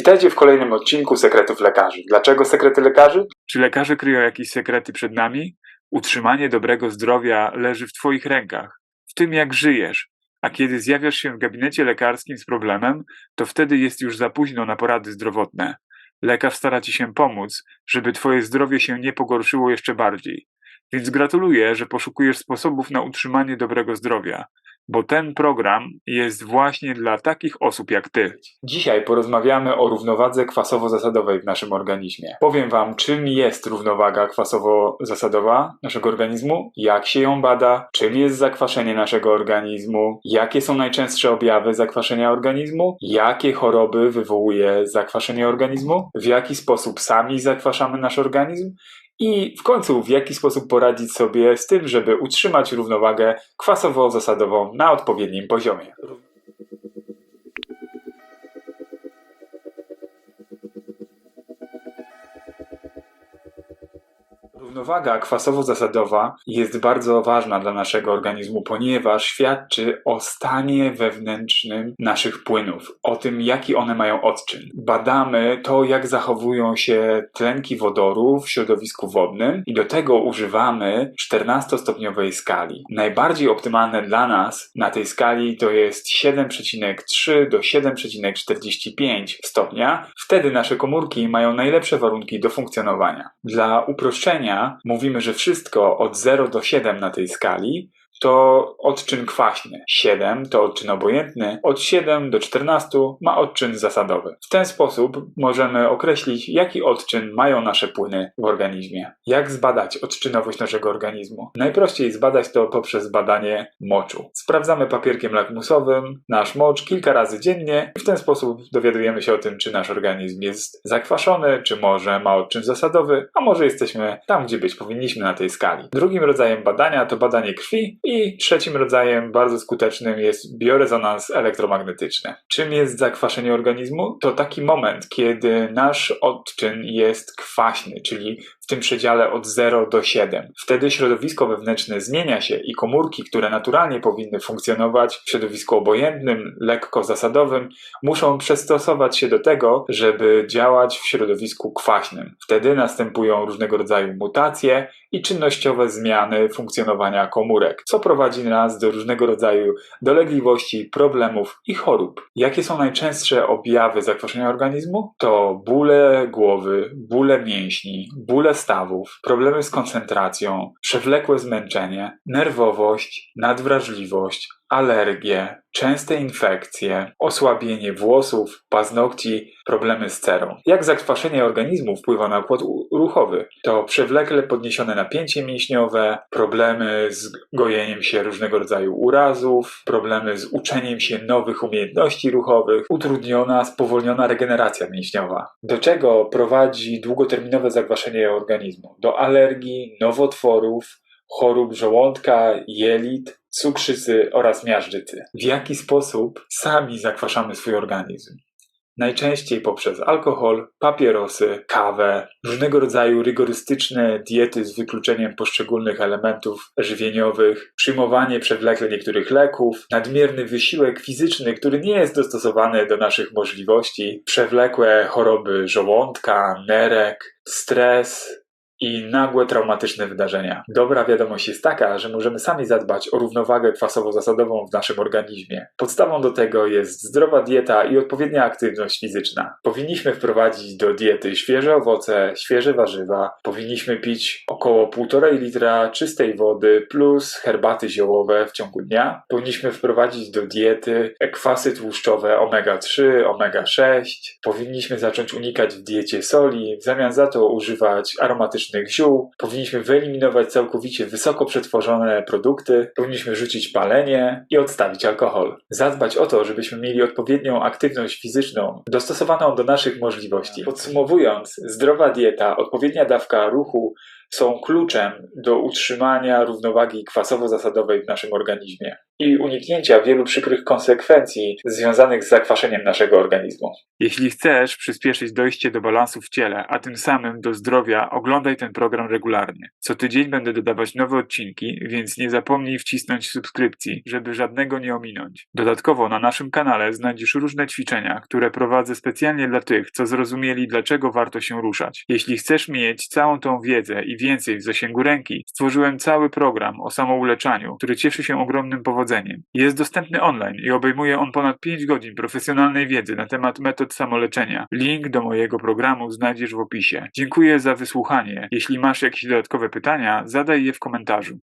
Witajcie w kolejnym odcinku Sekretów Lekarzy. Dlaczego Sekrety Lekarzy? Czy lekarze kryją jakieś sekrety przed nami? Utrzymanie dobrego zdrowia leży w Twoich rękach, w tym jak żyjesz. A kiedy zjawiasz się w gabinecie lekarskim z problemem, to wtedy jest już za późno na porady zdrowotne. Lekarz stara Ci się pomóc, żeby Twoje zdrowie się nie pogorszyło jeszcze bardziej. Więc gratuluję, że poszukujesz sposobów na utrzymanie dobrego zdrowia, bo ten program jest właśnie dla takich osób jak Ty. Dzisiaj porozmawiamy o równowadze kwasowo-zasadowej w naszym organizmie. Powiem Wam, czym jest równowaga kwasowo-zasadowa naszego organizmu, jak się ją bada, czym jest zakwaszenie naszego organizmu, jakie są najczęstsze objawy zakwaszenia organizmu, jakie choroby wywołuje zakwaszenie organizmu, w jaki sposób sami zakwaszamy nasz organizm i w końcu w jaki sposób poradzić sobie z tym, żeby utrzymać równowagę kwasowo-zasadową na odpowiednim poziomie. Równowaga kwasowo-zasadowa jest bardzo ważna dla naszego organizmu, ponieważ świadczy o stanie wewnętrznym naszych płynów, o tym, jaki one mają odczyn. Badamy to, jak zachowują się tlenki wodoru w środowisku wodnym i do tego używamy 14-stopniowej skali. Najbardziej optymalne dla nas na tej skali to jest 7,3 do 7,45 stopnia. Wtedy nasze komórki mają najlepsze warunki do funkcjonowania. Dla uproszczenia mówimy, że wszystko od 0 do 7 na tej skali to odczyn kwaśny. 7 to odczyn obojętny. Od 7 do 14 ma odczyn zasadowy. W ten sposób możemy określić, jaki odczyn mają nasze płyny w organizmie. Jak zbadać odczynowość naszego organizmu? Najprościej zbadać to poprzez badanie moczu. Sprawdzamy papierkiem lakmusowym nasz mocz kilka razy dziennie i w ten sposób dowiadujemy się o tym, czy nasz organizm jest zakwaszony, czy może ma odczyn zasadowy, a może jesteśmy tam, gdzie być powinniśmy na tej skali. Drugim rodzajem badania to badanie krwi i trzecim rodzajem bardzo skutecznym jest biorezonans elektromagnetyczny. Czym jest zakwaszenie organizmu? To taki moment, kiedy nasz odczyn jest kwaśny, czyli w tym przedziale od 0 do 7. Wtedy środowisko wewnętrzne zmienia się i komórki, które naturalnie powinny funkcjonować w środowisku obojętnym, lekko zasadowym, muszą przystosować się do tego, żeby działać w środowisku kwaśnym. Wtedy następują różnego rodzaju mutacje i czynnościowe zmiany funkcjonowania komórek, co prowadzi nas do różnego rodzaju dolegliwości, problemów i chorób. Jakie są najczęstsze objawy zakwaszenia organizmu? To bóle głowy, bóle mięśni, bóle stawów, problemy z koncentracją, przewlekłe zmęczenie, nerwowość, nadwrażliwość, alergie, częste infekcje, osłabienie włosów, paznokci, problemy z cerą. Jak zakwaszenie organizmu wpływa na układ ruchowy? To przewlekle podniesione napięcie mięśniowe, problemy z gojeniem się różnego rodzaju urazów, problemy z uczeniem się nowych umiejętności ruchowych, utrudniona, spowolniona regeneracja mięśniowa. Do czego prowadzi długoterminowe zakwaszenie organizmu? Do alergii, nowotworów, chorób żołądka, jelit, cukrzycy oraz miażdżycy. W jaki sposób sami zakwaszamy swój organizm? Najczęściej poprzez alkohol, papierosy, kawę, różnego rodzaju rygorystyczne diety z wykluczeniem poszczególnych elementów żywieniowych, przyjmowanie przewlekle niektórych leków, nadmierny wysiłek fizyczny, który nie jest dostosowany do naszych możliwości, przewlekłe choroby żołądka, nerek, stres i nagłe traumatyczne wydarzenia. Dobra wiadomość jest taka, że możemy sami zadbać o równowagę kwasowo-zasadową w naszym organizmie. Podstawą do tego jest zdrowa dieta i odpowiednia aktywność fizyczna. Powinniśmy wprowadzić do diety świeże owoce, świeże warzywa. Powinniśmy pić około 1,5 litra czystej wody plus herbaty ziołowe w ciągu dnia. Powinniśmy wprowadzić do diety kwasy tłuszczowe omega-3, omega-6. Powinniśmy zacząć unikać w diecie soli, w zamian za to używać aromatycznych ziół. Powinniśmy wyeliminować całkowicie wysoko przetworzone produkty. Powinniśmy rzucić palenie i odstawić alkohol. Zadbać o to, żebyśmy mieli odpowiednią aktywność fizyczną dostosowaną do naszych możliwości. Podsumowując, zdrowa dieta, odpowiednia dawka ruchu są kluczem do utrzymania równowagi kwasowo-zasadowej w naszym organizmie. i uniknięcia wielu przykrych konsekwencji związanych z zakwaszeniem naszego organizmu. Jeśli chcesz przyspieszyć dojście do balansu w ciele, a tym samym do zdrowia, oglądaj ten program regularnie. Co tydzień będę dodawać nowe odcinki, więc nie zapomnij wcisnąć subskrypcji, żeby żadnego nie ominąć. Dodatkowo na naszym kanale znajdziesz różne ćwiczenia, które prowadzę specjalnie dla tych, co zrozumieli, dlaczego warto się ruszać. Jeśli chcesz mieć całą tą wiedzę i więcej w zasięgu ręki, stworzyłem cały program o samouleczaniu, który cieszy się ogromnym powodzeniem. Jest dostępny online i obejmuje on ponad 5 godzin profesjonalnej wiedzy na temat metod samoleczenia. Link do mojego programu znajdziesz w opisie. Dziękuję za wysłuchanie. Jeśli masz jakieś dodatkowe pytania, zadaj je w komentarzu.